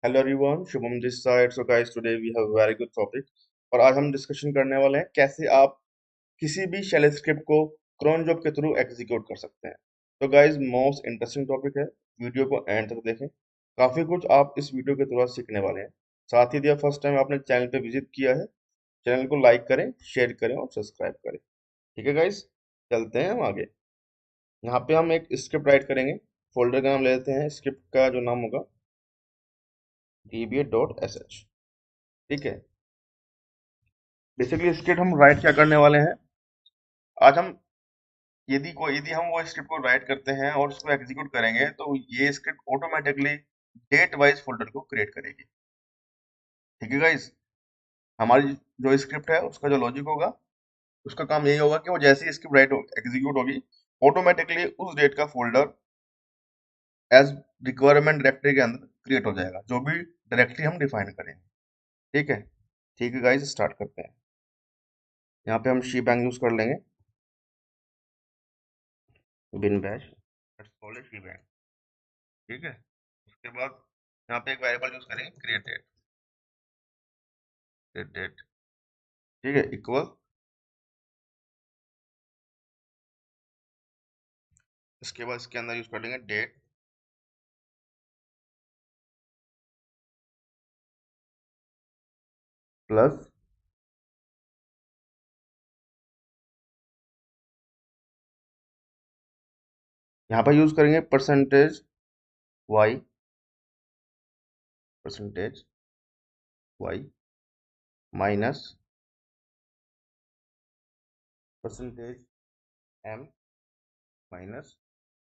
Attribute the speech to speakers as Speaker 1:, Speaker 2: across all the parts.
Speaker 1: Hello everyone, Shubham this side. So guys, today we have very good topic. और आज हम discussion करने वाले हैं कैसे आप किसी भी शेल स्क्रिप्ट को cron जॉब के थ्रू एग्जीक्यूट कर सकते हैं। तो गाइस, मोस्ट इंटरेस्टिंग टॉपिक है। वीडियो को एंड तक देखें। काफी कुछ आप इस वीडियो के थ्रू आज सीखने वाले हैं। साथ ही यदि फर्स्ट टाइम आपने चैनल पे विजिट किया है, चैनल को लाइक करें, शेयर करें और सब्सक्राइब करें। ठीक है गाइस, चलते हैं हम आगे। यहाँ पे हम एक स्क्रिप्ट राइट करेंगे। फोल्डर का नाम ले लेते हैं, स्क्रिप्ट का जो नाम होगा dba.sh। ठीक है। बेसिकली स्क्रिप्ट हम राइट क्या करने वाले हैं आज हम, यदि हम वो स्क्रिप्ट को राइट करते हैं और उसको एग्जीक्यूट करेंगे तो ये script automatically date wise folder को क्रिएट करेगी। ठीक है गाइस, हमारी जो स्क्रिप्ट है उसका जो लॉजिक होगा, उसका काम यही होगा कि वो जैसे ही स्क्रिप्ट राइट एग्जीक्यूट होगी, ऑटोमेटिकली उस डेट का फोल्डर एज रिक्वायरमेंट डायरेक्टरी के अंदर क्रिएट हो जाएगा, जो भी डायरेक्टरी हम डिफाइन करेंगे। ठीक है। ठीक है गाइस, स्टार्ट करते हैं। यहाँ पे हम शी बैंक यूज कर लेंगे, bin bash, let's call it shebang. ठीक है। उसके बाद यहाँ पे एक वेरिएबल यूज करेंगे, क्रिएट डेट। डेट, ठीक है, इक्वल। इसके बाद इसके अंदर यूज कर लेंगे डेट प्लस, यहाँ पर यूज करेंगे percentage Y, percentage Y minus percentage m minus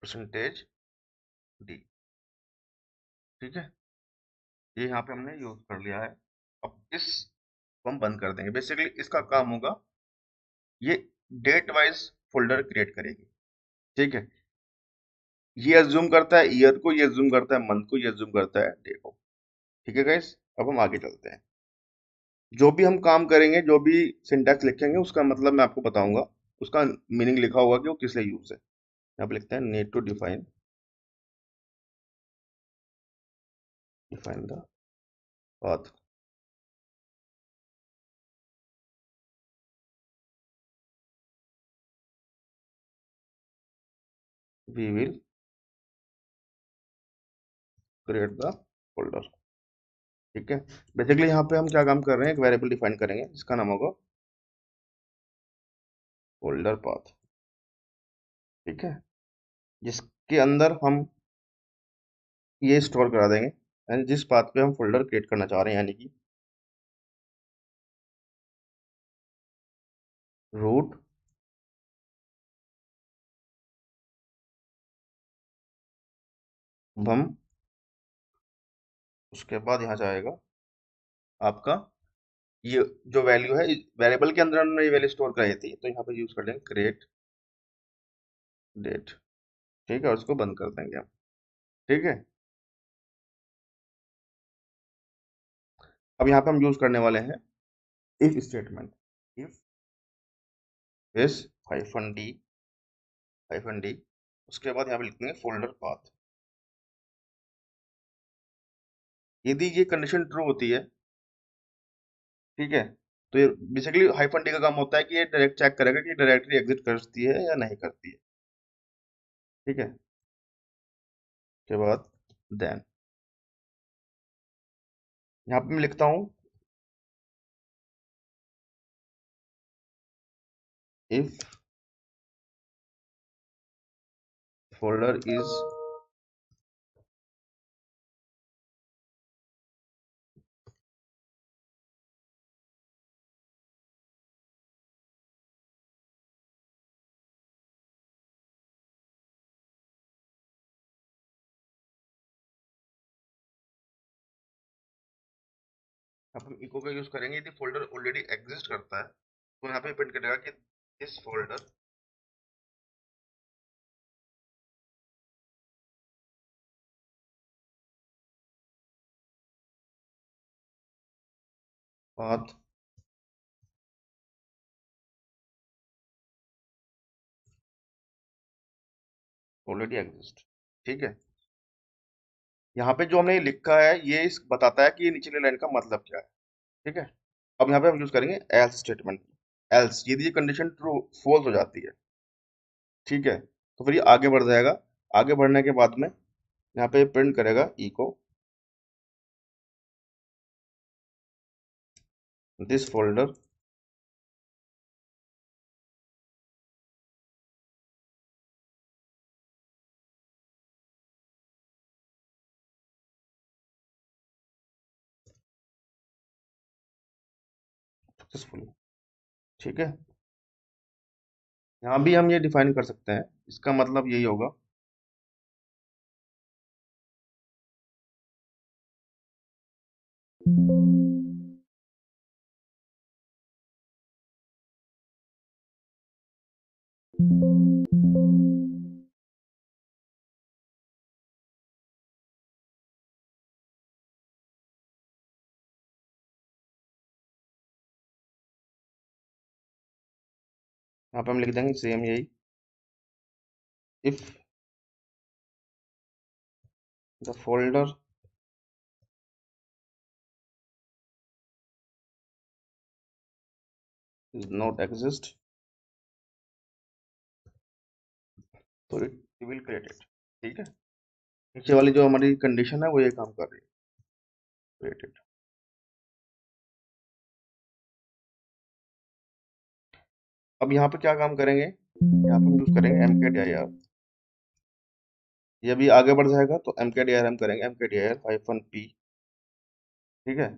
Speaker 1: percentage d. ठीक है, ये यहाँ पे हमने यूज कर लिया है। अब इस को हम बंद कर देंगे। बेसिकली इसका काम होगा, ये डेट वाइज फोल्डर क्रिएट करेगी। ठीक है। ये अज्यूम करता है ईयर को, ये अज्यूम करता है मंथ को, ये अज्यूम करता है डे को। ठीक है गाइस, अब हम आगे चलते हैं। जो भी हम काम करेंगे, जो भी सिंटैक्स लिखेंगे, उसका मतलब मैं आपको बताऊंगा। उसका मीनिंग लिखा होगा कि वो किस लिए यूज है। यहाँ पे लिखते हैं need to define, define the path. We will create the folder. ठीक है। बेसिकली यहाँ पे हम क्या काम कर रहे हैं, एक वेरिएबल डिफाइन करेंगे जिसका नाम होगा फोल्डर पाथ। ठीक है, जिसके अंदर हम ये स्टोर करा देंगे, यानी जिस पाथ पे हम फोल्डर क्रिएट करना चाह रहे हैं, यानी कि रूट। हम उसके बाद यहाँ जाएगा आपका ये जो वैल्यू है, वेरिएबल के अंदर हमने ये वैल्यू स्टोर कराई थी, तो यहाँ पे यूज कर लेंगे क्रिएट डेट। ठीक है, और उसको बंद कर देंगे हम। ठीक है। अब यहाँ पे हम यूज करने वाले हैं if statement. If this hyphen D, hyphen D, उसके बाद यहाँ पे लिखेंगे फोल्डर पाथ। यदि ये कंडीशन ट्रू होती है, ठीक है, तो ये बेसिकली हाइफन डी का काम होता है कि ये डायरेक्ट चेक करेगा कि डायरेक्टरी एग्जिट करती है या नहीं करती है। ठीक है। उसके बाद देन यहाँ पे मैं लिखता हूँ इफ फोल्डर इज, अब हम इको का यूज करेंगे। यदि फोल्डर ऑलरेडी एग्जिस्ट करता है तो यहाँ पे प्रिंट करेगा कि this folder path already exist. ठीक है। यहाँ पे जो हमने लिखा है ये इस बताता है कि ये निचली लाइन का मतलब क्या है। ठीक है, अब यहाँ पे हम यूज करेंगे एल्स स्टेटमेंट। एल्स यदि ये कंडीशन ट्रू फॉल्स हो जाती है, ठीक है, तो फिर ये आगे बढ़ जाएगा। आगे बढ़ने के बाद में यहाँ पे प्रिंट करेगा इको दिस फोल्डर सक्सेसफुल। ठीक है, यहाँ भी हम ये डिफाइन कर सकते हैं, इसका मतलब यही होगा। यहाँ पे हम लिख देंगे सेम यही, if the folder is not exist तो इट विल क्रिएट इट। ठीक है, नीचे वाली जो हमारी कंडीशन है वो ये काम कर रही है, क्रिएट इट। अब यहाँ पे क्या काम करेंगे, यहाँ पे हम यूज करेंगे mkdir। ये भी आगे बढ़ जाएगा तो mkdir हम करेंगे mkdir -p। ठीक है,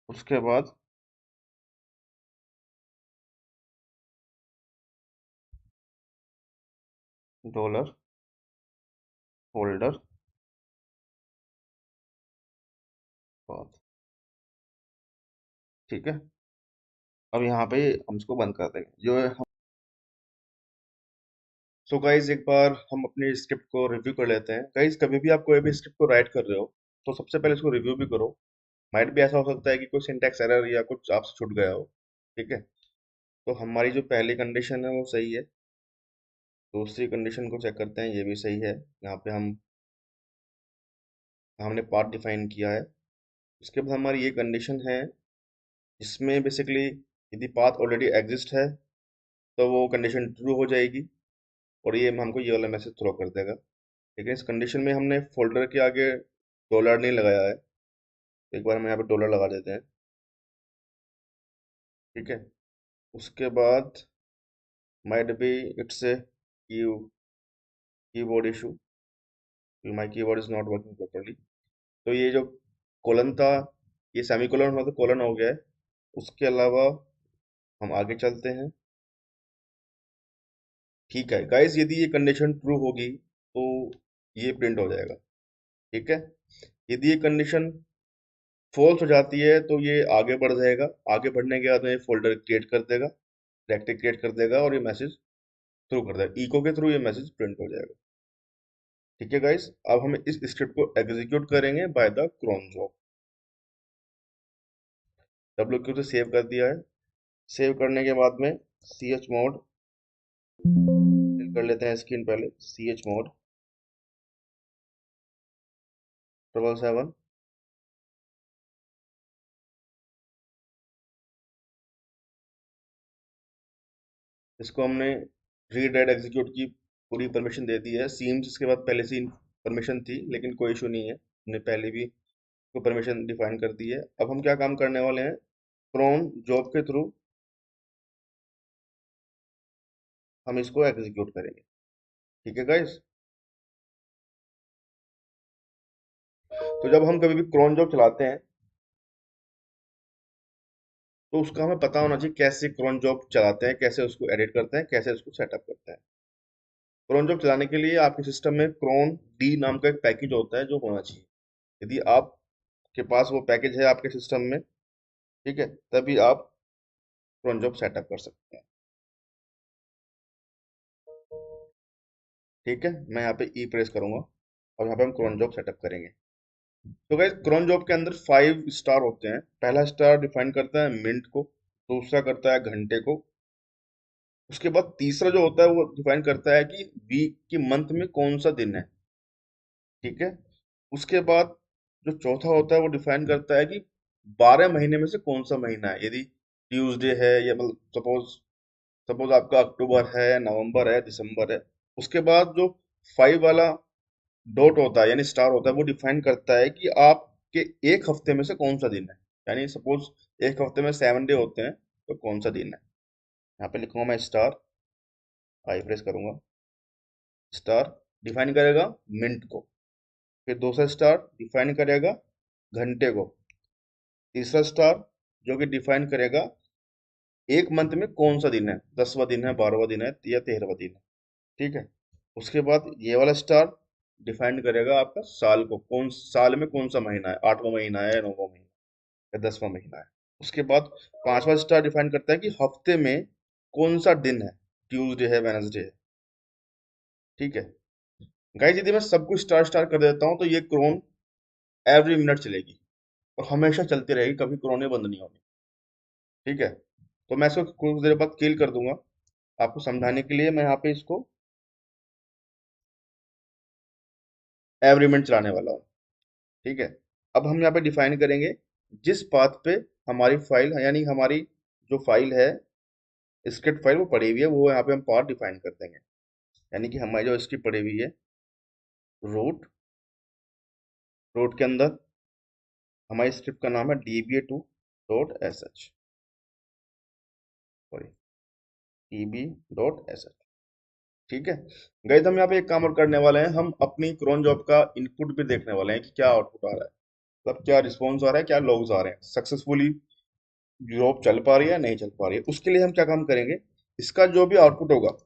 Speaker 1: उसके बाद डॉलर फोल्डर पाथ। ठीक है, अब यहाँ पे हम इसको बंद कर देंगे जो है हम। सो गाइज एक बार हम अपनी स्क्रिप्ट को रिव्यू कर लेते हैं। गाइज कभी भी आप कोई भी स्क्रिप्ट को राइट कर रहे हो तो सबसे पहले इसको रिव्यू भी करो। माइट भी ऐसा हो सकता है कि कोई सिंटैक्स एरर या कुछ आपसे छूट गया हो। ठीक है, तो हमारी जो पहली कंडीशन है वो सही है, दूसरी कंडीशन को चेक करते हैं, ये भी सही है। यहाँ पे हमने पाथ डिफाइन किया है। उसके बाद हमारी ये कंडीशन है जिसमें बेसिकली यदि पाथ ऑलरेडी एग्जिस्ट है तो वो कंडीशन ट्रू हो जाएगी और ये हमको ये वाला मैसेज थ्रो कर देगा। लेकिन इस कंडीशन में हमने फोल्डर के आगे डॉलर नहीं लगाया है, तो एक बार हम यहाँ पे डॉलर लगा देते हैं। ठीक है, उसके बाद might be it's a keyboard issue, my keyboard is not working properly. तो ये जो कोलन था ये सेमीकोलन मतलब कोलन हो गया है। उसके अलावा हम आगे चलते हैं। ठीक है गाइस, यदि ये कंडीशन ट्रू होगी तो ये प्रिंट हो जाएगा। ठीक है, यदि ये कंडीशन फॉल्स हो जाती है तो ये आगे बढ़ जाएगा। आगे बढ़ने के बाद में फोल्डर क्रिएट कर देगा, डायरेक्टरी क्रिएट कर देगा और ये मैसेज थ्रू कर देगा, इको के थ्रू ये मैसेज प्रिंट हो जाएगा। ठीक है गाइस, अब हम इस स्क्रिप्ट को एग्जीक्यूट करेंगे by the cron job. WQ से सेव कर दिया है। सेव करने के बाद में सी एच मोड कर लेते हैं स्क्रीन पहले, सी एच मोड 777। इसको हमने रीड राइट एग्जीक्यूट की पूरी परमिशन दे दी है। सीम्स इसके बाद पहले से परमिशन थी लेकिन कोई इशू नहीं है, हमने पहले भी को परमिशन डिफाइन कर दी है। अब हम क्या काम करने वाले हैं, क्रोन जॉब के थ्रू हम इसको एग्जीक्यूट करेंगे। ठीक है गाइस, तो जब हम कभी भी क्रोन जॉब चलाते हैं तो उसका हमें पता होना चाहिए कैसे क्रोन जॉब चलाते हैं, कैसे उसको एडिट करते हैं, कैसे उसको सेटअप करते हैं। क्रोन जॉब चलाने के लिए आपके सिस्टम में क्रोन डी नाम का एक पैकेज होता है जो होना चाहिए। यदि आपके पास वो पैकेज है आपके सिस्टम में, ठीक है, तभी आप क्रोन जॉब सेटअप कर सकते हैं। ठीक है, मैं यहाँ पे ई प्रेस करूंगा और यहाँ पे हम क्रोन जॉब सेटअप करेंगे। तो गाइस क्रोन जॉब के अंदर 5 स्टार होते हैं। पहला स्टार डिफाइन करता है मिनट को, दूसरा करता है घंटे को, उसके बाद तीसरा जो होता है वो डिफाइन करता है कि वीक की मंथ में कौन सा दिन है। ठीक है, उसके बाद जो चौथा होता है वो डिफाइन करता है कि 12 महीने में से कौन सा महीना है। यदि ट्यूसडे है, या मतलब सपोज सपोज आपका अक्टूबर है, नवंबर है, दिसंबर है। उसके बाद जो 5 वाला डॉट होता है यानी स्टार होता है, वो डिफाइन करता है कि आपके एक हफ्ते में से कौन सा दिन है। यानी सपोज एक हफ्ते में 7 डे होते हैं, तो कौन सा दिन है। यहाँ पे लिखूंगा मैं स्टार, आई प्रेस करूंगा। स्टार डिफाइन करेगा मिनट को। फिर दूसरा स्टार डिफाइन करेगा घंटे को। तीसरा स्टार जो कि डिफाइन करेगा एक मंथ में कौन सा दिन है, 10वां दिन है, 12वां दिन है, या 13वां दिन है। ठीक है। उसके बाद ये वाला स्टार डिफाइन करेगा आपका साल को, कौन साल में कौन सा महीना है, 8वां महीना है, 9वां महीना या 10वां महीना है। उसके बाद पांचवा स्टार डिफाइन करता है कि हफ्ते में कौन सा दिन है, ट्यूसडे है, वेनसडे है। ठीक है। गाइस यदि मैं सब कुछ स्टार स्टार कर देता हूँ तो ये क्रोन एवरी मिनट चलेगी और हमेशा चलती रहेगी, कभी क्रोन बंद नहीं होगी। ठीक है। तो मैं इसको कुछ देर बाद किल कर दूंगा। आपको समझाने के लिए मैं यहाँ पे इसको एवरी मिनट चलाने वाला हूँ। ठीक है। अब हम यहाँ पे डिफाइन करेंगे जिस पाथ पे हमारी फाइल है, यानी हमारी जो फाइल है, स्क्रिप्ट फाइल वो पड़ी हुई है, वो यहाँ पे हम पाथ डिफाइन कर देंगे। यानी कि हमारी जो स्क्रिप्ट पड़ी हुई है, रूट, रूट के अंदर हमारी स्क्रिप्ट का नाम है dba2.sh, सॉरी db.sh। ठीक है। गाइस हम यहाँ पे एक काम और करने वाले हैं, हम अपनी क्रोन जॉब का इनपुट भी देखने वाले हैं कि क्या आउटपुट आ रहा है, मतलब क्या रिस्पॉन्स आ रहा है, क्या लॉग्स आ रहे हैं, सक्सेसफुली जॉब चल पा रही है नहीं चल पा रही है। उसके लिए हम क्या काम करेंगे, इसका जो भी आउटपुट होगा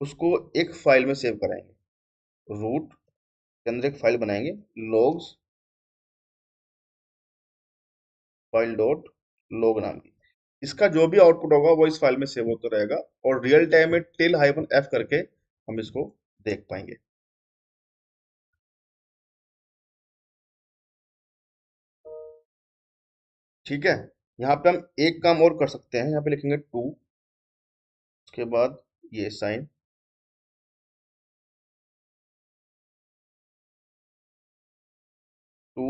Speaker 1: उसको एक फाइल में सेव कराएंगे। रूट के अंदर एक फाइल बनाएंगे, logs फाइल डॉट log नाम की। इसका जो भी आउटपुट होगा वो इस फाइल में सेव होता रहेगा, और रियल टाइम में टिल हाइफन एफ करके हम इसको देख पाएंगे। ठीक है। यहाँ पे हम एक काम और कर सकते हैं, यहाँ पे लिखेंगे टू, उसके बाद ये साइन टू,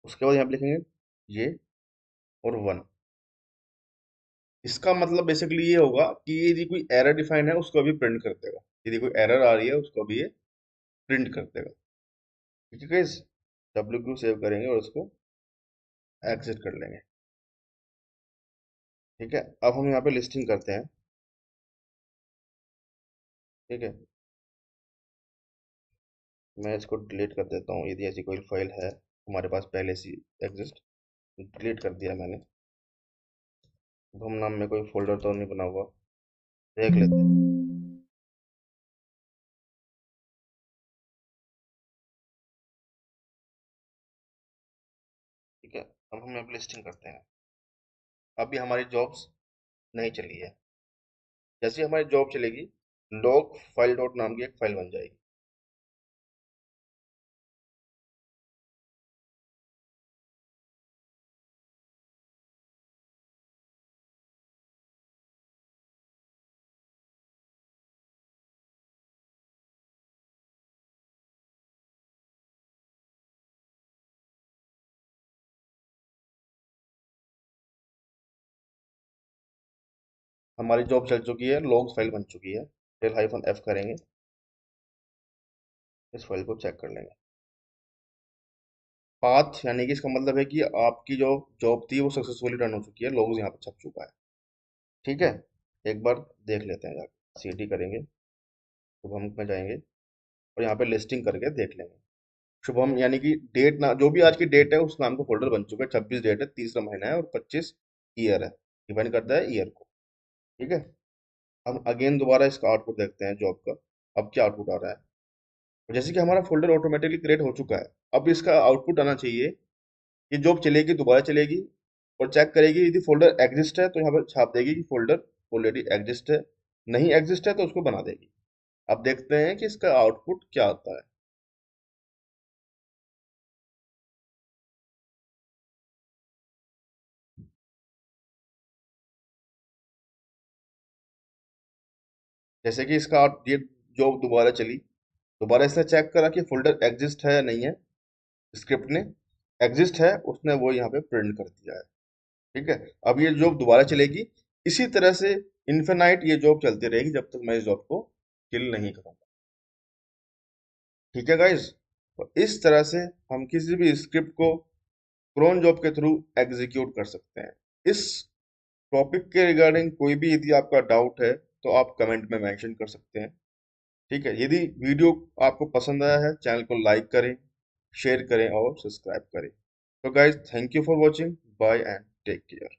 Speaker 1: उसके बाद यहाँ पे लिखेंगे ये और वन। इसका मतलब बेसिकली ये होगा कि यदि कोई एरर डिफाइन है उसको भी प्रिंट कर देगा, यदि कोई एरर आ रही है उसको भी ये प्रिंट कर देगा। ठीक है गाइस। W सेव करेंगे और उसको एग्जिट कर लेंगे। ठीक है। अब हम यहाँ पे लिस्टिंग करते हैं। ठीक है। मैं इसको डिलीट कर देता हूँ, यदि ऐसी कोई फाइल है हमारे पास पहले से एग्जिस्ट, डिलीट कर दिया मैंने। अब हम नाम में कोई फोल्डर तो नहीं बना हुआ, देख लेते हैं। ठीक है। अब हम यहाँ पे लिस्टिंग करते हैं। अभी हमारी जॉब्स नहीं चली है। जैसे ही हमारी जॉब चलेगी, लॉग फाइल डॉट नाम की एक फाइल बन जाएगी। हमारी जॉब चल चुकी है, लॉग्स फाइल बन चुकी है। टेल हाइफन एफ करेंगे, इस फाइल को चेक कर लेंगे। पाथ यानी कि इसका मतलब है कि आपकी जो जॉब थी वो सक्सेसफुली रन हो चुकी है, लॉग्स यहाँ पे छप चुका है। ठीक है। एक बार देख लेते हैं, जाकर सीडी करेंगे, शुभम में जाएंगे और यहाँ पे लिस्टिंग करके देख लेंगे। शुभम यानी कि डेट ना, जो भी आज की डेट है उस नाम का फोल्डर बन चुका है। 26 डेट है, तीसरा महीना है, और 25 ईयर है, डिपेंड करता है ईयर को। ठीक है। हम अगेन दोबारा इसका आउटपुट देखते हैं जॉब का। अब क्या आउटपुट आ रहा है, जैसे कि हमारा फोल्डर ऑटोमेटिकली क्रिएट हो चुका है। अब इसका आउटपुट आना चाहिए, ये जॉब चलेगी, दोबारा चलेगी और चेक करेगी, यदि फोल्डर एग्जिस्ट है तो यहाँ पर छाप देगी कि फोल्डर ऑलरेडी एग्जिस्ट है, नहीं एग्जिस्ट है तो उसको बना देगी। अब देखते हैं कि इसका आउटपुट क्या आता है। जैसे कि इसका ये जॉब दोबारा चली, दोबारा इसने चेक करा कि फोल्डर एग्जिस्ट है या नहीं है, स्क्रिप्ट ने एग्जिस्ट है, उसने वो यहाँ पे प्रिंट कर दिया है। ठीक है, अब ये जॉब दोबारा चलेगी, इसी तरह से इन्फिनाइट ये जॉब चलती रहेगी जब तक मैं इस जॉब को किल नहीं करूंगा। ठीक है गाइस, तो इस तरह से हम किसी भी स्क्रिप्ट को क्रोन जॉब के थ्रू एग्जीक्यूट कर सकते हैं। इस टॉपिक के रिगार्डिंग कोई भी यदि आपका डाउट है तो आप कमेंट में मेंशन कर सकते हैं। ठीक है, यदि वीडियो आपको पसंद आया है, चैनल को लाइक करें, शेयर करें और सब्सक्राइब करें। तो guys, thank you for watching, bye and take care.